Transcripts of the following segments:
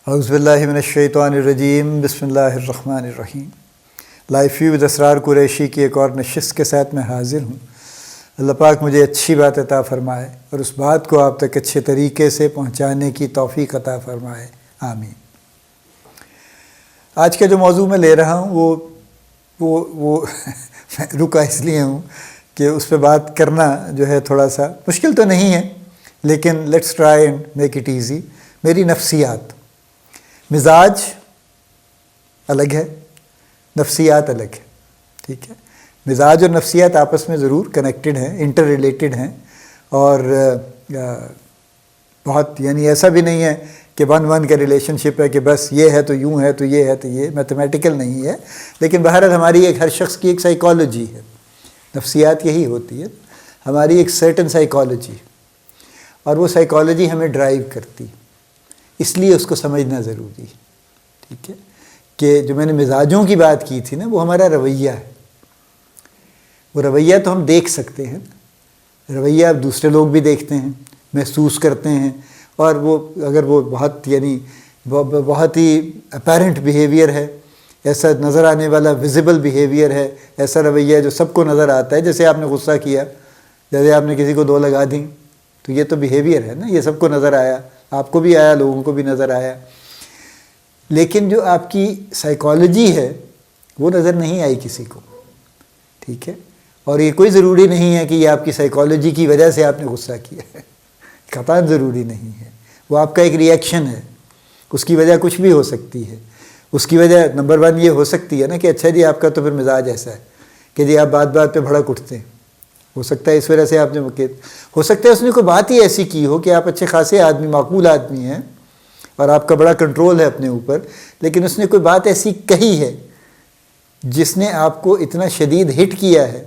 اعوذ باللہ من الشیطان الرجیم، بسم اللہ الرحمن الرحیم۔ لائف ویو ود اسرار قریشی کی ایک اور نشست کے ساتھ میں حاضر ہوں۔ اللہ پاک مجھے اچھی بات عطا فرمائے اور اس بات کو آپ تک اچھے طریقے سے پہنچانے کی توفیق عطا فرمائے، آمین۔ آج کا جو موضوع میں لے رہا ہوں وہ رکا اس لیے ہوں کہ اس پہ بات کرنا جو ہے تھوڑا سا مشکل تو نہیں ہے، لیکن let's try and make it easy. میری نفسیات، مزاج الگ ہے، نفسیات الگ ہے، ٹھیک ہے۔ مزاج اور نفسیات آپس میں ضرور کنیکٹڈ ہیں، انٹر ریلیٹڈ ہیں، اور بہت یعنی ایسا بھی نہیں ہے کہ ون کا ریلیشن شپ ہے کہ بس یہ ہے تو یوں ہے تو یہ ہے تو یہ، میتھمیٹیکل نہیں ہے، لیکن بہرحال ہماری ہر شخص کی ایک سائیکالوجی ہے۔ نفسیات یہی ہوتی ہے، ہماری ایک سرٹن سائیکالوجی، اور وہ سائیکالوجی ہمیں ڈرائیو کرتی، اس لیے اس کو سمجھنا ضروری ہے، ٹھیک ہے۔ کہ جو میں نے مزاجوں کی بات کی تھی نا، وہ ہمارا رویہ ہے۔ وہ رویہ تو ہم دیکھ سکتے ہیں، رویہ اب دوسرے لوگ بھی دیکھتے ہیں، محسوس کرتے ہیں، اور وہ اگر وہ بہت ہی اپیرنٹ بیہیویئر ہے، ایسا نظر آنے والا ویزیبل بیہیویئر ہے، ایسا رویہ جو سب کو نظر آتا ہے، جیسے آپ نے غصہ کیا، جیسے آپ نے کسی کو دو لگا دیں، تو یہ تو بیہیویئر ہے نا، یہ سب کو نظر آیا، آپ کو بھی آیا، لوگوں کو بھی نظر آیا۔ لیکن جو آپ کی سائیکالوجی ہے وہ نظر نہیں آئی کسی کو، ٹھیک ہے۔ اور یہ کوئی ضروری نہیں ہے کہ یہ آپ کی سائیکالوجی کی وجہ سے آپ نے غصہ کیا ہے، قطعاً ضروری نہیں ہے۔ وہ آپ کا ایک ریئیکشن ہے، اس کی وجہ کچھ بھی ہو سکتی ہے۔ اس کی وجہ نمبر 1 یہ ہو سکتی ہے نا کہ اچھا جی آپ کا تو پھر مزاج ایسا ہے کہ جی آپ بات بات پہ بھڑک اٹھتے ہیں، ہو سکتا ہے اس وجہ سے آپ نے ہو سکتا ہے اس نے کوئی بات ہی ایسی کی ہو کہ آپ اچھے خاصے آدمی، معقول آدمی ہیں، اور آپ کا بڑا کنٹرول ہے اپنے اوپر، لیکن اس نے کوئی بات ایسی کہی ہے جس نے آپ کو اتنا شدید ہٹ کیا ہے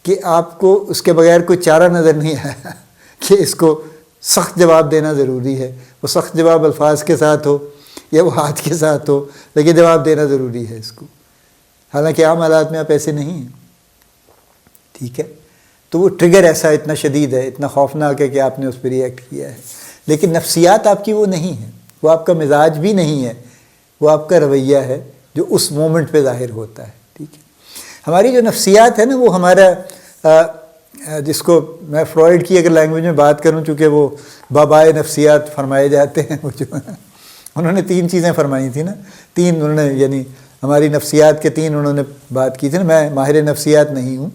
کہ آپ کو اس کے بغیر کوئی چارہ نظر نہیں آیا کہ اس کو سخت جواب دینا ضروری ہے۔ وہ سخت جواب الفاظ کے ساتھ ہو یا وہ ہاتھ کے ساتھ ہو، لیکن جواب دینا ضروری ہے اس کو، حالانکہ عام حالات میں آپ ایسے نہیں ہیں، ٹھیک ہے۔ تو وہ ٹریگر ایسا اتنا شدید ہے، اتنا خوفناک ہے کہ آپ نے اس پہ ریئیکٹ کیا ہے۔ لیکن نفسیات آپ کی وہ نہیں ہے، وہ آپ کا مزاج بھی نہیں ہے، وہ آپ کا رویہ ہے جو اس مومنٹ پہ ظاہر ہوتا ہے، ٹھیک ہے۔ ہماری جو نفسیات ہے نا، وہ ہمارا جس کو میں فروئڈ کی اگر لینگویج میں بات کروں، چونکہ وہ بابائے نفسیات فرمائے جاتے ہیں، وہ جو انہوں نے 3 چیزیں فرمائی تھیں نا، 3 انہوں نے، یعنی ہماری نفسیات کے 3 انہوں نے بات کی تھی نا۔ میں ماہر نفسیات نہیں ہوں،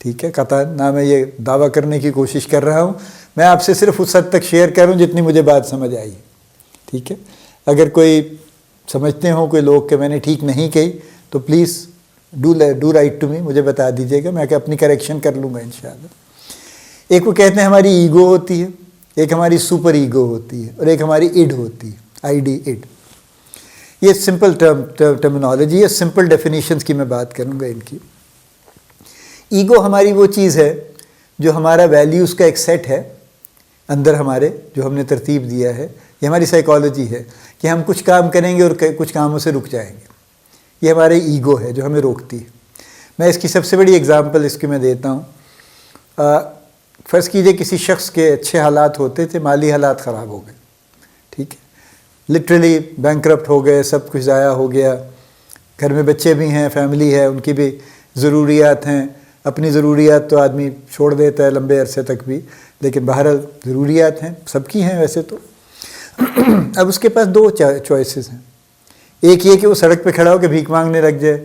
ٹھیک ہے، قطعاً نہ میں یہ دعویٰ کرنے کی کوشش کر رہا ہوں، میں آپ سے صرف اس حد تک شیئر کروں جتنی مجھے بات سمجھ آئی، ٹھیک ہے۔ اگر کوئی سمجھتے ہوں کوئی لوگ کہ میں نے ٹھیک نہیں کہی تو please do write to me, مجھے بتا دیجیے گا، میں اپنی کریکشن کر لوں گا انشاءاللہ۔ ایک وہ کہتے ہیں ہماری ایگو ہوتی ہے، ایک ہماری سپر ایگو ہوتی ہے، اور ایک ہماری اڈ ہوتی ہے، ID اڈ۔ یہ سمپل ٹرمینالوجی ہے، سمپل ڈیفینیشنز کی میں بات کروں گا ان کی۔ ایگو ہماری وہ چیز ہے جو ہمارا ویلیوز کا ایک سیٹ ہے اندر ہمارے، جو ہم نے ترتیب دیا ہے۔ یہ ہماری سائیکالوجی ہے کہ ہم کچھ کام کریں گے اور کچھ کاموں سے رک جائیں گے۔ یہ ہمارے ایگو ہے جو ہمیں روکتی ہے۔ میں اس کی سب سے بڑی اگزامپل اس کی میں دیتا ہوں۔ فرض کیجئے کسی شخص کے اچھے حالات ہوتے تھے، مالی حالات خراب ہو گئے، ٹھیک ہے، لٹرلی بینکرپٹ ہو گئے، سب کچھ ضائع ہو گیا، گھر میں بچے بھی ہیں، فیملی ہے، ان کی بھی ضروریات ہیں۔ اپنی ضروریات تو آدمی چھوڑ دیتا ہے لمبے عرصے تک بھی، لیکن بہرحال ضروریات ہیں، سب کی ہیں ویسے تو۔ اب اس کے پاس 2 چوائسز ہیں، ایک یہ کہ وہ سڑک پہ کھڑا ہو کے بھیک مانگنے لگ جائے،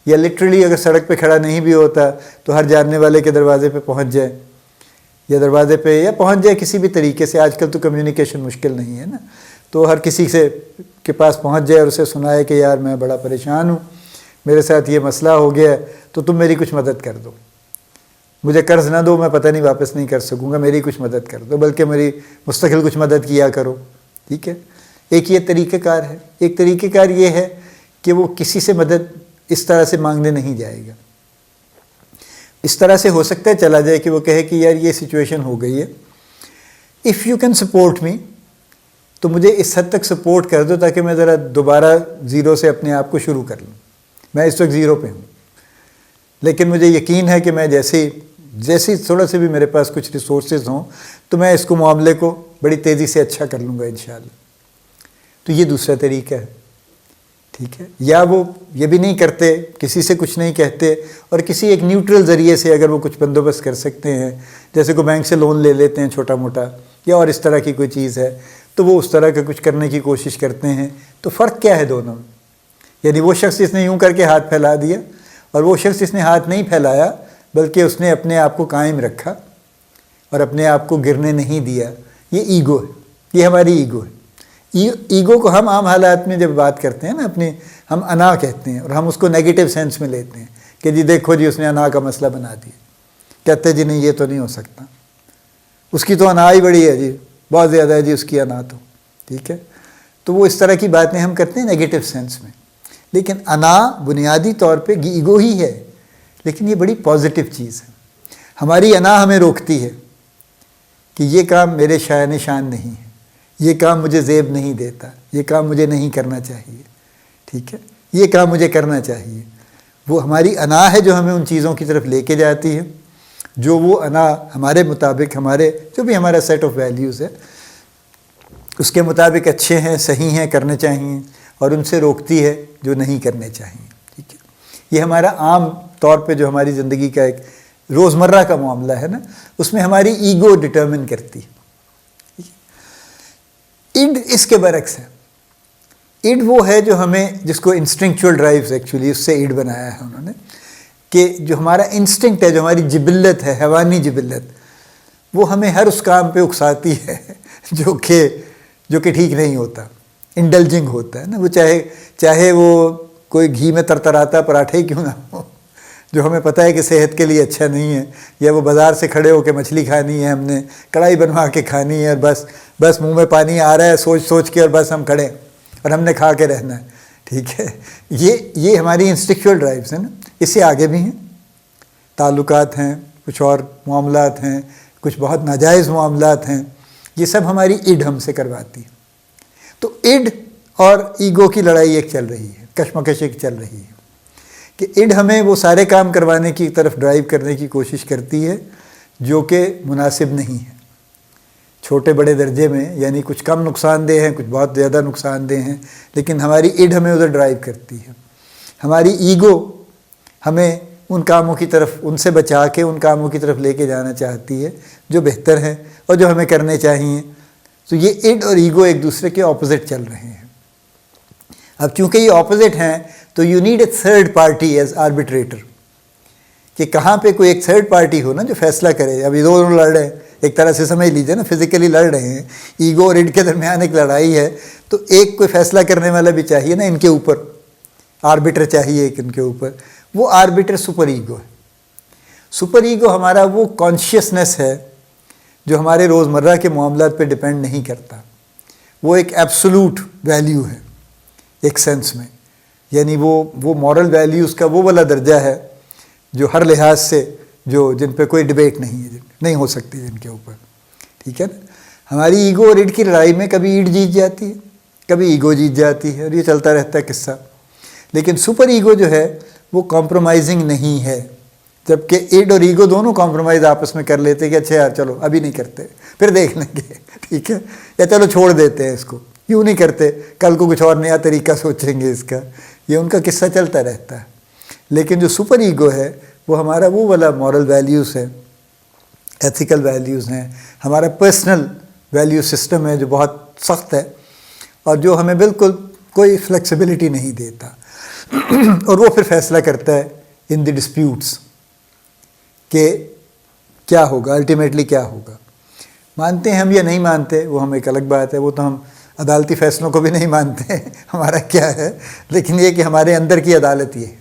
یا لٹرلی اگر سڑک پہ کھڑا نہیں بھی ہوتا تو ہر جاننے والے کے دروازے پہ پہنچ جائے، یا دروازے پہ یا پہنچ جائے کسی بھی طریقے سے۔ آج کل تو کمیونیکیشن مشکل نہیں ہے نا، تو ہر کسی کے پاس پہنچ جائے اور اسے سنائے کہ یار میں بڑا پریشان ہوں، میرے ساتھ یہ مسئلہ ہو گیا ہے، تو تم میری کچھ مدد کر دو، مجھے قرض نہ دو، میں پتہ نہیں واپس نہیں کر سکوں گا، میری کچھ مدد کر دو، بلکہ میری مستقل کچھ مدد کیا کرو، ٹھیک ہے۔ ایک یہ طریقہ کار ہے۔ ایک طریقہ کار یہ ہے کہ وہ کسی سے مدد اس طرح سے مانگنے نہیں جائے گا۔ اس طرح سے ہو سکتا ہے چلا جائے کہ وہ کہے کہ یار یہ سچویشن ہو گئی ہے، if you can support me, تو مجھے اس حد تک سپورٹ کر دو تاکہ میں ذرا دوبارہ زیرو سے اپنے آپ کو شروع کر لوں۔ میں اس وقت زیرو پہ ہوں، لیکن مجھے یقین ہے کہ میں جیسے تھوڑا سے بھی میرے پاس کچھ ریسورسز ہوں تو میں اس کو معاملے کو بڑی تیزی سے اچھا کر لوں گا انشاءاللہ، تو یہ دوسرا طریقہ ہے، ٹھیک ہے. یا وہ یہ بھی نہیں کرتے، کسی سے کچھ نہیں کہتے، اور کسی ایک نیوٹرل ذریعے سے اگر وہ کچھ بندوبست کر سکتے ہیں، جیسے کوئی بینک سے لون لے لیتے ہیں چھوٹا موٹا، یا اور اس طرح کی کوئی چیز ہے، تو وہ اس طرح کا کچھ کرنے کی کوشش کرتے ہیں. تو فرق کیا ہے دونوں میں؟ یعنی وہ شخص جس نے یوں کر کے ہاتھ پھیلا دیا، اور وہ شخص جس نے ہاتھ نہیں پھیلایا بلکہ اس نے اپنے آپ کو قائم رکھا اور اپنے آپ کو گرنے نہیں دیا. یہ ایگو ہے، یہ ہماری ایگو ہے. ایگو کو ہم عام حالات میں جب بات کرتے ہیں نا اپنی، ہم انا کہتے ہیں، اور ہم اس کو نیگیٹو سینس میں لیتے ہیں کہ جی دیکھو جی اس نے انا کا مسئلہ بنا دیا. کہتے جی نہیں، یہ تو نہیں ہو سکتا، اس کی تو انا ہی بڑی ہے جی، بہت زیادہ ہے جی اس کی انا تو، ٹھیک ہے. تو وہ اس طرح کی باتیں ہم کرتے ہیں نیگیٹو سینس میں. لیکن انا بنیادی طور پہ ایگو ہی ہے، لیکن یہ بڑی پازیٹو چیز ہے. ہماری انا ہمیں روکتی ہے کہ یہ کام میرے شایان شان نہیں ہے، یہ کام مجھے زیب نہیں دیتا، یہ کام مجھے نہیں کرنا چاہیے، ٹھیک ہے، یہ کام مجھے کرنا چاہیے. وہ ہماری انا ہے جو ہمیں ان چیزوں کی طرف لے کے جاتی ہے، جو وہ انا ہمارے مطابق، ہمارے جو بھی ہمارا سیٹ آف ویلیوز ہے اس کے مطابق اچھے ہیں، صحیح ہیں، کرنے چاہیے، اور ان سے روکتی ہے جو نہیں کرنے چاہیے. ٹھیک ہے. یہ ہمارا عام طور پہ جو ہماری زندگی کا ایک روزمرہ کا معاملہ ہے نا، اس میں ہماری ایگو ڈٹرمن کرتی ہے. اڈ اس کے برعکس ہے. اڈ وہ ہے جو ہمیں، جس کو انسٹنکچول ڈرائیوز ایکچولی اس سے اڈ بنایا ہے انہوں نے، کہ جو ہمارا انسٹنکٹ ہے، جو ہماری جبلت ہے، حیوانی جبلت، وہ ہمیں ہر اس کام پہ اکساتی ہے جو کہ ٹھیک نہیں ہوتا، انڈلجنگ ہوتا ہے نا. وہ چاہے وہ کوئی گھی میں ترتراتا پراٹھے کیوں نہ ہو، جو ہمیں پتہ ہے کہ صحت کے لیے اچھا نہیں ہے، یا وہ بازار سے کھڑے ہو کے مچھلی کھانی ہے، ہم نے کڑھائی بنوا کے کھانی ہے، اور بس منہ میں پانی آ رہا ہے سوچ کے، اور بس ہم کھڑے اور ہم نے کھا کے رہنا ہے. ٹھیک ہے. یہ ہماری انسٹنکچول ڈرائیوز ہیں نا. اس سے آگے بھی ہیں، تعلقات ہیں، کچھ اور معاملات ہیں، کچھ بہت ناجائز معاملات ہیں. یہ سب ہماری اڈ ہم سے کرواتی ہے. تو اڈ اور ایگو کی لڑائی ایک چل رہی ہے، کشمکش ایک چل رہی ہے، کہ اڈ ہمیں وہ سارے کام کروانے کی طرف ڈرائیو کرنے کی کوشش کرتی ہے جو کہ مناسب نہیں ہے، چھوٹے بڑے درجے میں، یعنی کچھ کم نقصان دہ ہیں، کچھ بہت زیادہ نقصان دہ ہیں، لیکن ہماری اڈ ہمیں ادھر ڈرائیو کرتی ہے. ہماری ایگو ہمیں ان کاموں کی طرف، ان سے بچا کے ان کاموں کی طرف لے کے جانا چاہتی ہے جو بہتر ہیں اور جو ہمیں کرنے چاہیے. تو یہ اڈ اور ایگو ایک دوسرے کے اپوزٹ چل رہے ہیں. اب چونکہ یہ اپوزٹ ہیں تو you need a third party as arbitrator, کہ کہاں پہ کوئی ایک تھرڈ پارٹی ہو نا جو فیصلہ کرے. اب یہ دونوں لڑ رہے ہیں، ایک طرح سے سمجھ لیجیے نا، فزیکلی لڑ رہے ہیں، ایگو اور اڈ کے درمیان ایک لڑائی ہے. تو ایک کوئی فیصلہ کرنے والا بھی چاہیے نا ان کے اوپر، آربیٹر چاہیے ایک ان کے اوپر. وہ آربیٹر سپر ایگو ہے. سپر ایگو ہمارا وہ کانشیسنس ہے جو ہمارے روزمرہ کے معاملات پہ ڈپینڈ نہیں کرتا. وہ ایک ایبسولوٹ ویلیو ہے ایک سینس میں، یعنی وہ مورل ویلیوز کا وہ والا درجہ ہے جو ہر لحاظ سے جن پہ کوئی ڈبیٹ نہیں ہو سکتی جن کے اوپر. ٹھیک ہے نا. ہماری ایگو اور اڈ کی لڑائی میں کبھی اڈ جیت جاتی ہے، کبھی ایگو جیت جاتی ہے، اور یہ چلتا رہتا ہے قصہ. لیکن سپر ایگو جو ہے وہ کمپرومائزنگ نہیں ہے، جبکہ اڈ اور ایگو دونوں کمپرومائز آپس میں کر لیتے کہ اچھا یار چلو ابھی نہیں کرتے، پھر دیکھ لیں گے، ٹھیک ہے، یا چلو چھوڑ دیتے ہیں اس کو، یوں نہیں کرتے، کل کو کچھ اور نیا طریقہ سوچیں گے اس کا. یہ ان کا قصہ چلتا رہتا ہے. لیکن جو سپر ایگو ہے وہ ہمارا وہ والا مورل ویلیوز ہے، ایتھیکل ویلیوز ہیں، ہمارا پرسنل ویلیو سسٹم ہے جو بہت سخت ہے اور جو ہمیں بالکل کوئی فلیکسیبلٹی نہیں دیتا. اور وہ پھر فیصلہ کرتا ہے ان دی ڈسپیوٹس کہ کیا ہوگا، الٹیمیٹلی کیا ہوگا. مانتے ہیں ہم یا نہیں مانتے وہ ہم ایک الگ بات ہے، وہ تو ہم عدالتی فیصلوں کو بھی نہیں مانتے ہمارا کیا ہے، لیکن یہ کہ ہمارے اندر کی عدالت یہ ہے.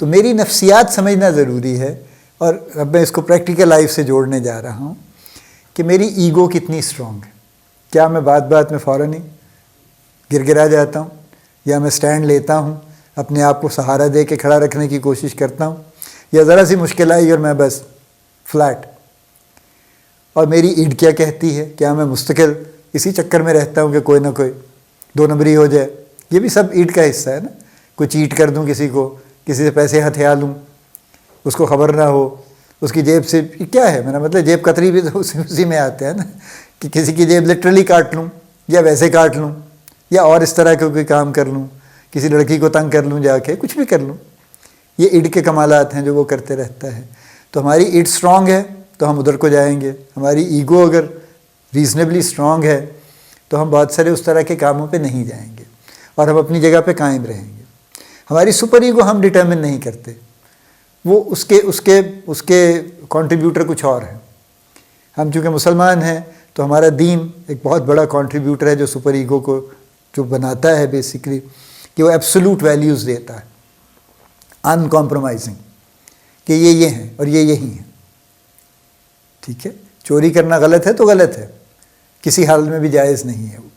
تو میری نفسیات سمجھنا ضروری ہے، اور اب میں اس کو پریکٹیکل لائف سے جوڑنے جا رہا ہوں کہ میری ایگو کتنی اسٹرانگ ہے. کیا میں بات میں فوراً ہی گرا جاتا ہوں، یا میں سٹینڈ لیتا ہوں، اپنے آپ کو سہارا دے کے کھڑا رکھنے کی کوشش کرتا ہوں، یا ذرا سی مشکل آئی اور میں بس فلیٹ. اور میری اڈ کیا کہتی ہے؟ کیا میں مستقل اسی چکر میں رہتا ہوں کہ کوئی نہ کوئی دو نمبری ہو جائے؟ یہ بھی سب اڈ کا حصہ ہے نا. کوئی چیٹ کر دوں کسی کو، کسی سے پیسے ہتھیا لوں، اس کو خبر نہ ہو، اس کی جیب سے، کیا ہے میرا مطلب جیب کتری بھی تو اسی میں آتے ہیں نا، کہ کسی کی جیب لٹرلی کاٹ لوں یا ویسے کاٹ لوں، یا اور اس طرح کا کوئی کام کر لوں، کسی لڑکی کو تنگ کر لوں جا کے، کچھ بھی کر لوں. یہ اڈ کے کمالات ہیں جو وہ کرتے رہتا ہے. تو ہماری اڈ اسٹرانگ ہے تو ہم ادھر کو جائیں گے. ہماری ایگو اگر ریزنیبلی اسٹرانگ ہے تو ہم بہت سارے اس طرح کے کاموں پہ نہیں جائیں گے اور ہم اپنی جگہ پہ قائم رہیں گے. ہماری سپر ایگو ہم ڈٹرمن نہیں کرتے، وہ اس کے کنٹریبیوٹر کچھ اور ہیں. ہم چونکہ مسلمان ہیں تو ہمارا دین ایک بہت بڑا کنٹریبیوٹر ہے جو سپر ایگو کو جو بناتا ہے بیسیکلی، کہ وہ ایبسولوٹ ویلیوز دیتا ہے، ان کمپرومائزنگ، کہ یہ ہیں اور یہ یہی ہیں. ٹھیک ہے، چوری کرنا غلط ہے تو غلط ہے، کسی حال میں بھی جائز نہیں ہے وہ.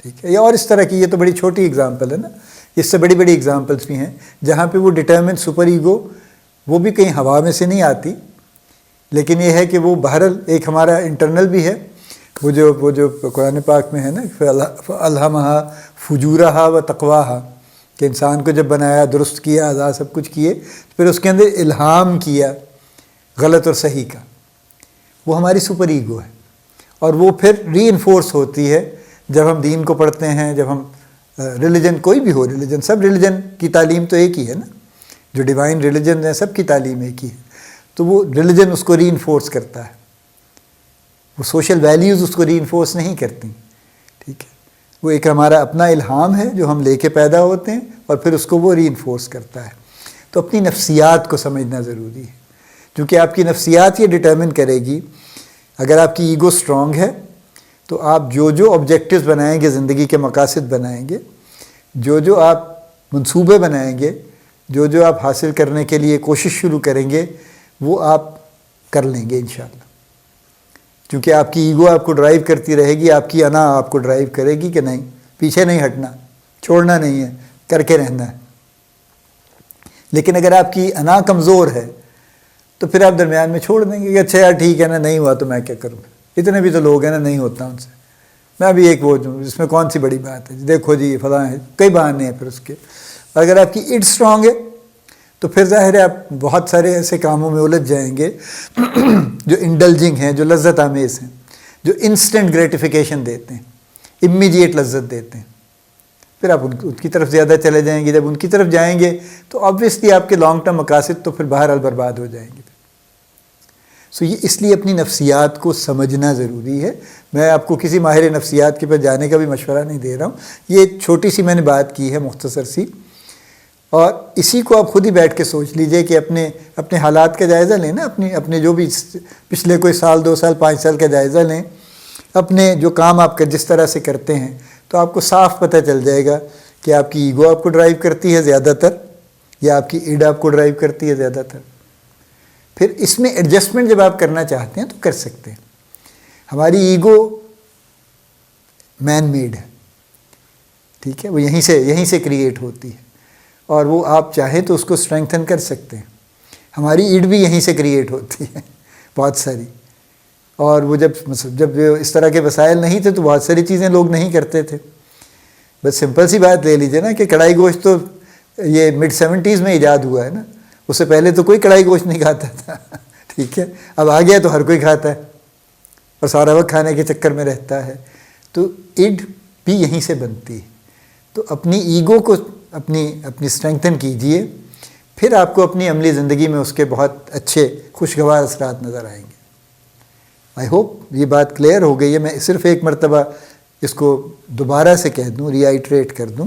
ٹھیک ہے، یا اور اس طرح کی، یہ تو بڑی چھوٹی اگزامپل ہے نا، اس سے بڑی بڑی اگزامپلس بھی ہیں جہاں پہ وہ ڈٹرمنٹ سپر ایگو وہ بھی کہیں ہوا میں سے نہیں آتی، لیکن یہ ہے کہ وہ بہرحال ایک ہمارا انٹرنل بھی ہے. وہ جو قرآن پاک میں ہے نا، فَأَلْهَمَهَا فُجُورَهَا وَتَقْوَاهَا، کہ انسان کو جب بنایا، درست کیا، آزاد سب کچھ کیے، پھر اس کے اندر الہام کیا غلط اور صحیح کا. وہ ہماری سپر ایگو ہے اور وہ پھر ری انفورس ہوتی ہے جب ہم دین کو پڑھتے ہیں، جب ہم ریلیجن کوئی بھی ہو، ریلیجن سب ریلیجن کی تعلیم تو ایک ہی ہے نا، جو ڈیوائن ریلیجن ہیں سب کی تعلیم ایک ہی ہے. تو وہ ریلیجن اس کو ری انفورس کرتا ہے، وہ سوشل ویلیوز اس کو ری انفورس نہیں کرتی. ٹھیک ہے، وہ ایک ہمارا اپنا الہام ہے جو ہم لے کے پیدا ہوتے ہیں اور پھر اس کو وہ ری انفورس کرتا ہے. تو اپنی نفسیات کو سمجھنا ضروری ہے، کیونکہ آپ کی نفسیات یہ ڈٹرمن کرے گی. اگر آپ کی ایگو اسٹرانگ ہے تو آپ جو آبجیکٹیوز بنائیں گے، زندگی کے مقاصد بنائیں گے، جو آپ منصوبے بنائیں گے، جو آپ حاصل کرنے کے لیے کوشش شروع کریں گے، وہ آپ کر لیں گے انشاءاللہ. کیونکہ آپ کی ایگو آپ کو ڈرائیو کرتی رہے گی، آپ کی انا آپ کو ڈرائیو کرے گی کہ نہیں، پیچھے نہیں ہٹنا، چھوڑنا نہیں ہے، کر کے رہنا ہے. لیکن اگر آپ کی انا کمزور ہے تو پھر آپ درمیان میں چھوڑ دیں گے کہ اچھا یار ٹھیک ہے نا، نہیں ہوا تو میں کیا کروں، اتنے بھی تو لوگ ہیں نا، نہیں ہوتا ان سے، میں بھی ایک وہ اس میں کون سی بڑی بات ہے، دیکھو جی یہ فلاں ہے، کئی بہانے ہیں پھر اس کے. اگر آپ کی اڈ اسٹرانگ ہے تو پھر ظاہر ہے آپ بہت سارے ایسے کاموں میں الجھ جائیں گے جو انڈلجنگ ہیں، جو لذت آمیز ہیں، جو انسٹنٹ گریٹیفیکیشن دیتے ہیں، امیڈیٹ لذت دیتے ہیں. پھر آپ ان کی طرف زیادہ چلے جائیں گے. جب ان کی طرف جائیں گے تو آبویسلی آپ کے لانگ ٹرم مقاصد تو پھر بہرحال برباد ہو جائیں گے. یہ اس لیے اپنی نفسیات کو سمجھنا ضروری ہے. میں آپ کو کسی ماہر نفسیات کے پاس جانے کا بھی مشورہ نہیں دے رہا ہوں، یہ چھوٹی سی میں نے بات کی ہے مختصر سی، اور اسی کو آپ خود ہی بیٹھ کے سوچ لیجئے کہ اپنے حالات کا جائزہ لیں نا، اپنے جو بھی پچھلے کوئی سال 2 سال 5 سال کا جائزہ لیں، اپنے جو کام آپ کا جس طرح سے کرتے ہیں، تو آپ کو صاف پتہ چل جائے گا کہ آپ کی ایگو آپ کو ڈرائیو کرتی ہے زیادہ تر، یا آپ کی ایڈ آپ کو ڈرائیو کرتی ہے زیادہ تر. پھر اس میں ایڈجسٹمنٹ جب آپ کرنا چاہتے ہیں تو کر سکتے ہیں. ہماری ایگو مین میڈ ہے، ٹھیک ہے، وہ یہیں سے کریٹ ہوتی ہے، اور وہ آپ چاہیں تو اس کو اسٹرینگتھن کر سکتے ہیں. ہماری ایڈ بھی یہیں سے کریٹ ہوتی ہے بہت ساری، اور وہ جب اس طرح کے وسائل نہیں تھے تو بہت ساری چیزیں لوگ نہیں کرتے تھے. بس سمپل سی بات لے لیجیے نا کہ کڑھائی گوشت تو یہ mid-70s میں ایجاد ہوا ہے نا، اس سے پہلے تو کوئی کڑھائی گوشت نہیں کھاتا تھا. ٹھیک ہے، اب آ گیا تو ہر کوئی کھاتا ہے اور سارا وقت کھانے کے چکر میں رہتا ہے. تو ایڈ بھی یہیں سے بنتی ہے. تو اپنی ایگو کو اپنی اسٹرینگتھن کیجئے، پھر آپ کو اپنی عملی زندگی میں اس کے بہت اچھے خوشگوار اثرات نظر آئیں گے. آئی ہوپ یہ بات کلیئر ہو گئی ہے. میں صرف ایک مرتبہ اس کو دوبارہ سے کہہ دوں، ری آئٹریٹ کر دوں.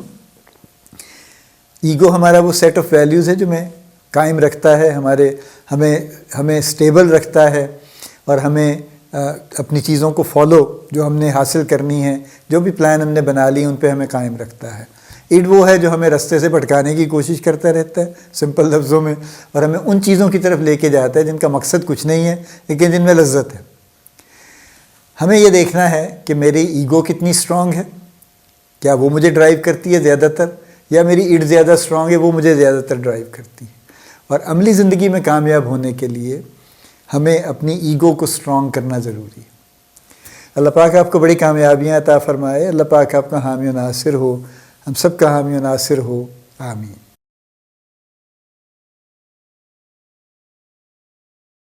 ایگو ہمارا وہ سیٹ آف ویلیوز ہے جو ہمیں قائم رکھتا ہے، ہمیں اسٹیبل رکھتا ہے، اور ہمیں اپنی چیزوں کو فالو جو ہم نے حاصل کرنی ہے، جو بھی پلان ہم نے بنا لی ان پہ ہمیں قائم رکھتا ہے. ایڈ وہ ہے جو ہمیں رستے سے بھٹکانے کی کوشش کرتا رہتا ہے سمپل لفظوں میں، اور ہمیں ان چیزوں کی طرف لے کے جاتا ہے جن کا مقصد کچھ نہیں ہے لیکن جن میں لذت ہے. ہمیں یہ دیکھنا ہے کہ میری ایگو کتنی اسٹرانگ ہے، کیا وہ مجھے ڈرائیو کرتی ہے زیادہ تر، یا میری ایڈ زیادہ اسٹرانگ ہے وہ مجھے زیادہ تر ڈرائیو کرتی ہے. اور عملی زندگی میں کامیاب ہونے کے لیے ہمیں اپنی ایگو کو اسٹرانگ کرنا ضروری ہے. اللہ پاک آپ کو بڑی کامیابیاں عطا فرمائے. اللہ پاک آپ کا حامی و ناصر ہو، ہم سب کا حامی و ناصر ہو. آمین.